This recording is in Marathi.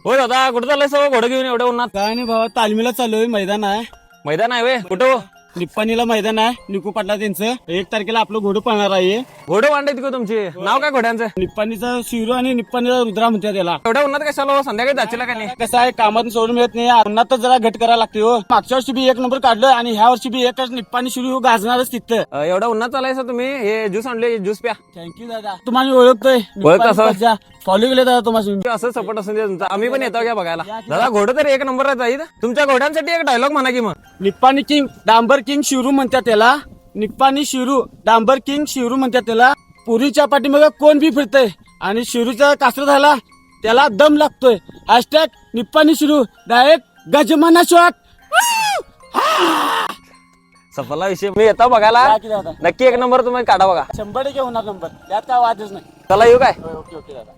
हो दादा कुठं चाललंय सगळं घोडं घेऊन एवढं उन्हात? काय नाही भावा, तालमीला चाललोय. मैदान आहे, मैदान आहे वे कुठं हो? निप्पाणीला मैदान आहे. निकू पाटला त्यांचं 1 तारखेला आपलं घोडं पळणार आहे. घोडं वांडायत का तुमची? नाव काय घोड्यांचं? निप्पाणीचा शिरू आणि निप्पाणीला रुद्रा म्हणतात त्याला. एवढ्या उन्हात कशाला हो? संध्याकाळी जाचीला का नाही? कसं आहे, कामातून सोडून मिळत नाही. उन्हात जरा घट करायला लागते हो. मागच्या वर्षी बी 1 नंबर काढलं आणि ह्या वर्षी बी एकच. निप्पाणी शिरू गाजणारच तिथं. एवढ्या उन्हात चालायचं तुम्ही? हे ज्यूस आणले, ज्यूस प्या. थँक्यू दादा, तुम्हाला ओळखतोय. कसं? फॉलो केलं दादा तुम्हाला. असं सपोर्ट असून दे तुमचा. आम्ही पण येतो घ्या बघायला. दादा घोडं तर 1 नंबर जाईल. तुमच्या घोड्यांसाठी एक डायलॉग म्हणा की मग. निप्पाणी किंग डांबर किंग शिरू म्हणतात त्याला. निप्पाणी शिरू डांबर किंग शिरू म्हणतात त्याला. पुरीच्या पाठीमाग कोण बी फिरतय आणि शिरूचा कासर झाला त्याला दम लागतोय. हॅशटॅग निप्पाणी शिरू डायरेक्ट गजमाना शॉट. सफला विषय मी येतो बघायला. नक्की 1 नंबर तुम्ही काढा बघा. 100% होणार नंबर, त्यात काय वादच नाही. चला येऊ काय? ओके ओके दादा.